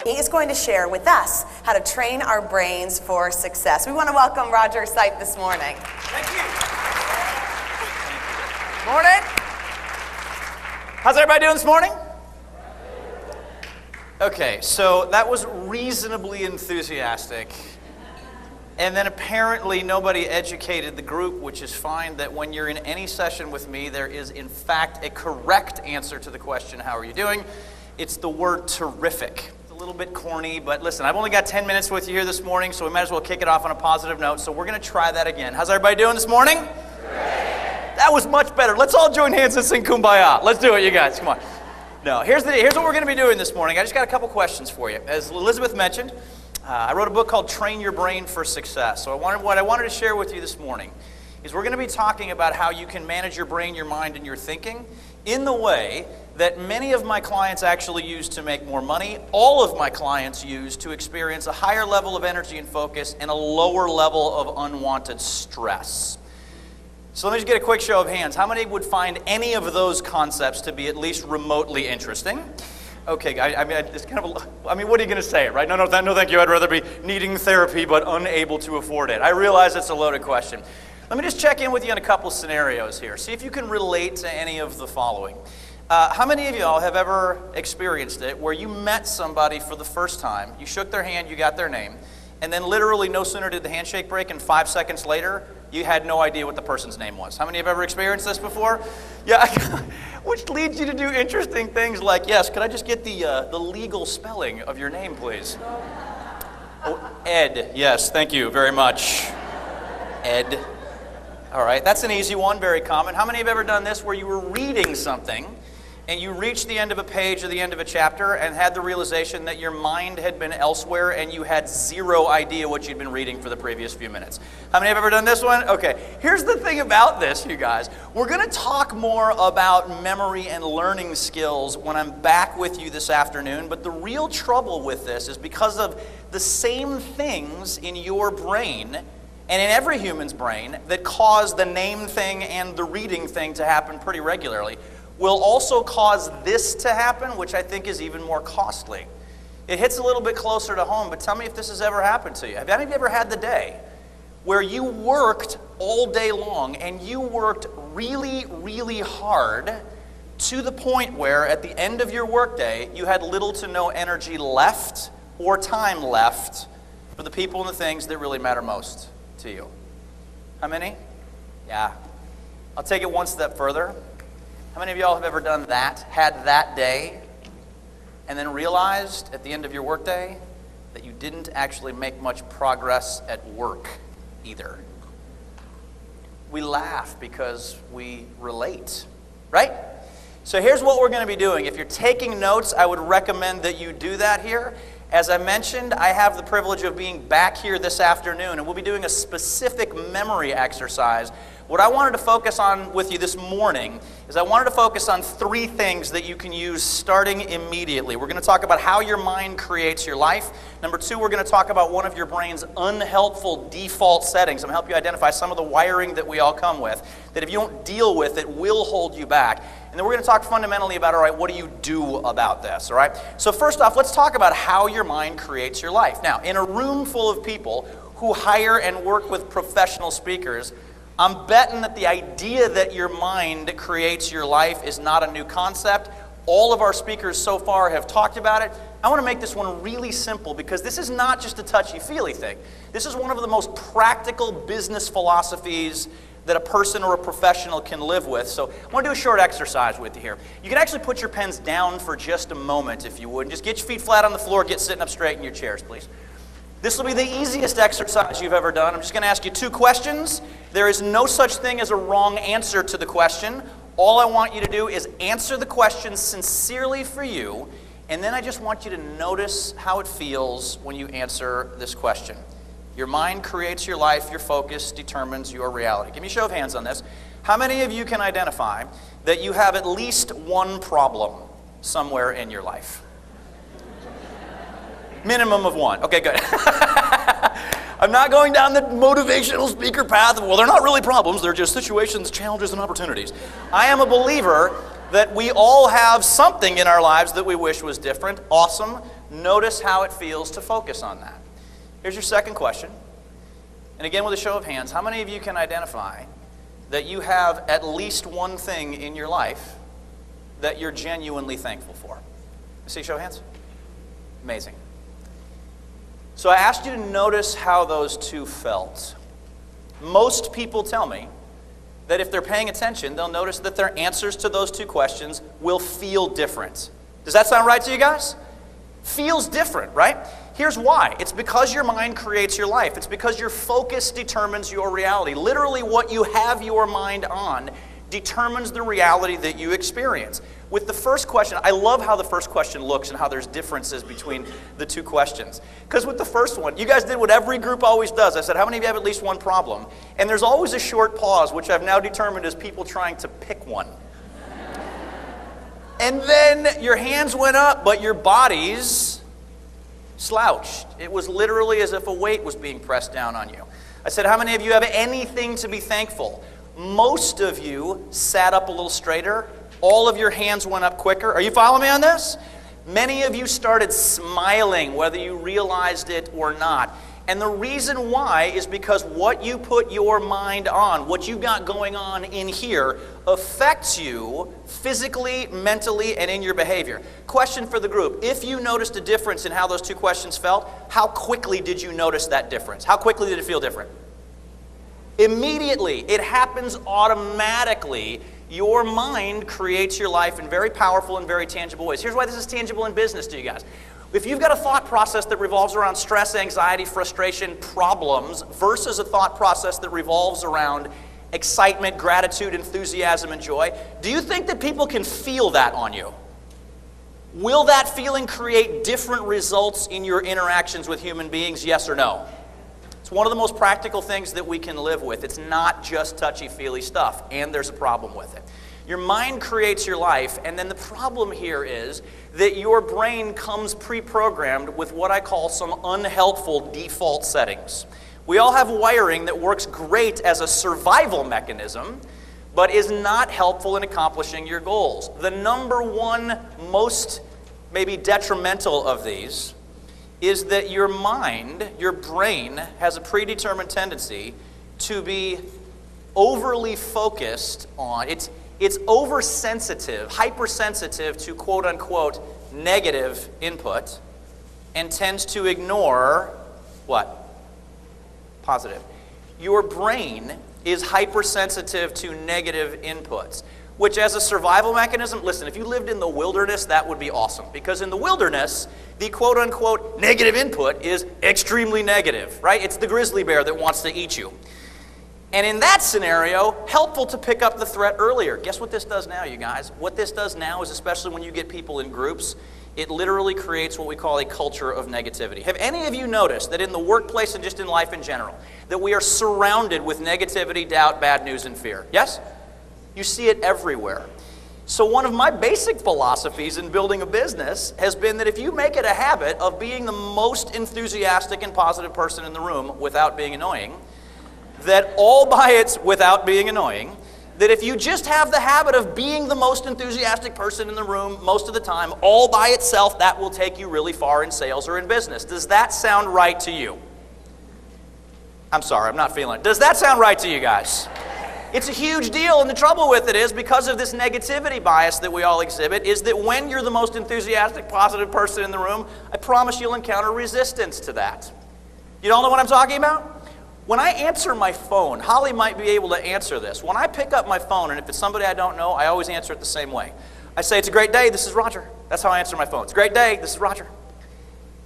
He is going to share with us how to train our brains for success. We want to welcome Roger Seip this morning. Thank you. Morning. How's everybody doing this morning? Okay, so that was reasonably enthusiastic. And then apparently nobody educated the group, which is fine, that when you're in any session with me, there is in fact a correct answer to the question, how are you doing? It's the word terrific. It's a little bit corny, but listen, I've only got 10 minutes with you here this morning, so we might as well kick it off on a positive note. So we're going to try that again. How's everybody doing this morning? Great. That was much better. Let's all join hands and sing Kumbaya. Let's do it, you guys. Come on. No, here's what we're going to be doing this morning. I just got a couple questions for you. As Elizabeth mentioned, I wrote a book called Train Your Brain for Success. So what I wanted to share with you this morning is we're going to be talking about how you can manage your brain, your mind, and your thinking in the way that many of my clients actually use to make more money, all of my clients use to experience a higher level of energy and focus and a lower level of unwanted stress. So let me just get a quick show of hands. How many would find any of those concepts to be at least remotely interesting? Okay, it's kind of, what are you going to say, right? No, thank you. I'd rather be needing therapy but unable to afford it. I realize it's a loaded question. Let me just check in with you on a couple scenarios here. See if you can relate to any of the following. How many of y'all have ever experienced it where you met somebody for the first time, you shook their hand, you got their name, and then literally no sooner did the handshake break and 5 seconds later, you had no idea what the person's name was? How many have ever experienced this before? Yeah, which leads you to do interesting things like, yes, could I just get the legal spelling of your name, please? Oh, Ed. Yes, thank you very much. Ed. All right, that's an easy one, very common. How many have ever done this where you were reading something and you reached the end of a page or the end of a chapter and had the realization that your mind had been elsewhere and you had zero idea what you'd been reading for the previous few minutes? How many have ever done this one? Okay, here's the thing about this, you guys. We're going to talk more about memory and learning skills when I'm back with you this afternoon, but the real trouble with this is because of the same things in your brain and in every human's brain that cause the name thing and the reading thing to happen pretty regularly will also cause this to happen, which I think is even more costly. It hits a little bit closer to home, but tell me if this has ever happened to you. Have any of you ever had the day where you worked all day long and you worked really, really hard to the point where at the end of your workday, you had little to no energy left or time left for the people and the things that really matter most to you? How many? Yeah. I'll take it one step further. How many of y'all have ever done that, had that day, and then realized at the end of your workday that you didn't actually make much progress at work either? We laugh because we relate, right? So here's what we're going to be doing. If you're taking notes, I would recommend that you do that here. As I mentioned, I have the privilege of being back here this afternoon, and we'll be doing a specific memory exercise. What I wanted to focus on with you this morning is I wanted to focus on 3 things that you can use starting immediately. We're going to talk about how your mind creates your life. Number 2, we're going to talk about one of your brain's unhelpful default settings. I'm going to help you identify some of the wiring that we all come with, that if you don't deal with it, will hold you back. And then we're going to talk fundamentally about, all right, what do you do about this, all right? So first off, let's talk about how your mind creates your life. Now, in a room full of people who hire and work with professional speakers, I'm betting that the idea that your mind creates your life is not a new concept. All of our speakers so far have talked about it. I want to make this one really simple because this is not just a touchy-feely thing. This is one of the most practical business philosophies that a person or a professional can live with. So I want to do a short exercise with you here. You can actually put your pens down for just a moment if you would. And just get your feet flat on the floor, get sitting up straight in your chairs, please. This will be the easiest exercise you've ever done. I'm just going to ask you 2 questions. There is no such thing as a wrong answer to the question. All I want you to do is answer the question sincerely for you, and then I just want you to notice how it feels when you answer this question. Your mind creates your life, your focus determines your reality. Give me a show of hands on this. How many of you can identify that you have at least one problem somewhere in your life? Minimum of 1. Okay, good. I'm not going down the motivational speaker path of, well, they're not really problems, they're just situations, challenges, and opportunities. I am a believer that we all have something in our lives that we wish was different. Awesome. Notice how it feels to focus on that. Here's your second question. And again, with a show of hands, how many of you can identify that you have at least one thing in your life that you're genuinely thankful for? See, show of hands? Amazing. So I asked you to notice how those two felt. Most people tell me that if they're paying attention, they'll notice that their answers to those two questions will feel different. Does that sound right to you guys? Feels different, right? Here's why. It's because your mind creates your life. It's because your focus determines your reality. Literally, what you have your mind on determines the reality that you experience. With the first question, I love how the first question looks and how there's differences between the two questions. Because with the first one, you guys did what every group always does. I said, how many of you have at least one problem? And there's always a short pause, which I've now determined is people trying to pick one. And then your hands went up, but your bodies slouched. It was literally as if a weight was being pressed down on you. I said, how many of you have anything to be thankful? Most of you sat up a little straighter. All of your hands went up quicker. Are you following me on this? Many of you started smiling, whether you realized it or not. And the reason why is because what you put your mind on, what you got going on in here, affects you physically, mentally, and in your behavior. Question for the group. If you noticed a difference in how those two questions felt, how quickly did you notice that difference? How quickly did it feel different? Immediately. It happens automatically. Your mind creates your life in very powerful and very tangible ways. Here's why this is tangible in business to you guys. If you've got a thought process that revolves around stress, anxiety, frustration, problems, versus a thought process that revolves around excitement, gratitude, enthusiasm, and joy, do you think that people can feel that on you? Will that feeling create different results in your interactions with human beings, yes or no? It's one of the most practical things that we can live with. It's not just touchy-feely stuff, and there's a problem with it. Your mind creates your life, and then the problem here is that your brain comes pre-programmed with what I call some unhelpful default settings. We all have wiring that works great as a survival mechanism, but is not helpful in accomplishing your goals. The number one most maybe detrimental of these is that your mind, your brain, has a predetermined tendency to be overly focused on, it's oversensitive, hypersensitive to quote-unquote negative input and tends to ignore what? Positive. Your brain is hypersensitive to negative inputs, which as a survival mechanism, listen, if you lived in the wilderness, that would be awesome. Because in the wilderness, the quote-unquote negative input is extremely negative, right? It's the grizzly bear that wants to eat you. And in that scenario, helpful to pick up the threat earlier. Guess what this does now, you guys? What this does now is, especially when you get people in groups, it literally creates what we call a culture of negativity. Have any of you noticed that in the workplace and just in life in general, that we are surrounded with negativity, doubt, bad news, and fear? Yes? You see it everywhere. So one of my basic philosophies in building a business has been that if you make it a habit of being the most enthusiastic and positive person in the room without being annoying, that if you just have the habit of being the most enthusiastic person in the room most of the time, all by itself, that will take you really far in sales or in business. Does that sound right to you? I'm sorry, I'm not feeling it. Does that sound right to you guys? It's a huge deal, and the trouble with it is, because of this negativity bias that we all exhibit, is that when you're the most enthusiastic, positive person in the room, I promise you'll encounter resistance to that. You all know what I'm talking about? When I answer my phone, Holly might be able to answer this. When I pick up my phone, and if it's somebody I don't know, I always answer it the same way. I say, it's a great day, this is Roger. That's how I answer my phone. It's a great day, this is Roger.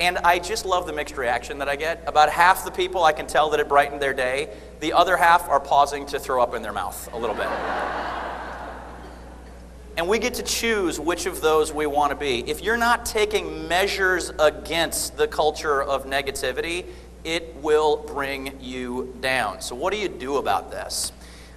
And I just love the mixed reaction that I get. About half the people, I can tell that it brightened their day. The other half are pausing to throw up in their mouth a little bit. And we get to choose which of those we want to be. If you're not taking measures against the culture of negativity, it will bring you down. So what do you do about this?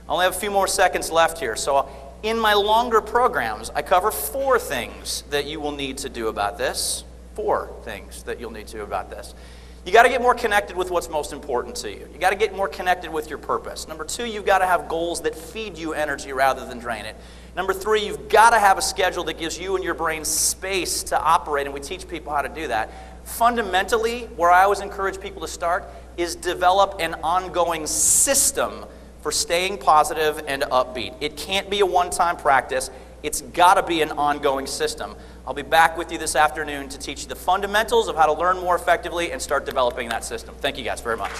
I only have a few more seconds left here. So in my longer programs, I cover 4 things that you will need to do about this. 4 things that you'll need to do about this. You got to get more connected with what's most important to you. You got to get more connected with your purpose. Number 2, you've got to have goals that feed you energy rather than drain it. Number 3, you've got to have a schedule that gives you and your brain space to operate, and we teach people how to do that. Fundamentally, where I always encourage people to start is develop an ongoing system for staying positive and upbeat. It can't be a one-time practice. It's got to be an ongoing system. I'll be back with you this afternoon to teach you the fundamentals of how to learn more effectively and start developing that system. Thank you guys very much.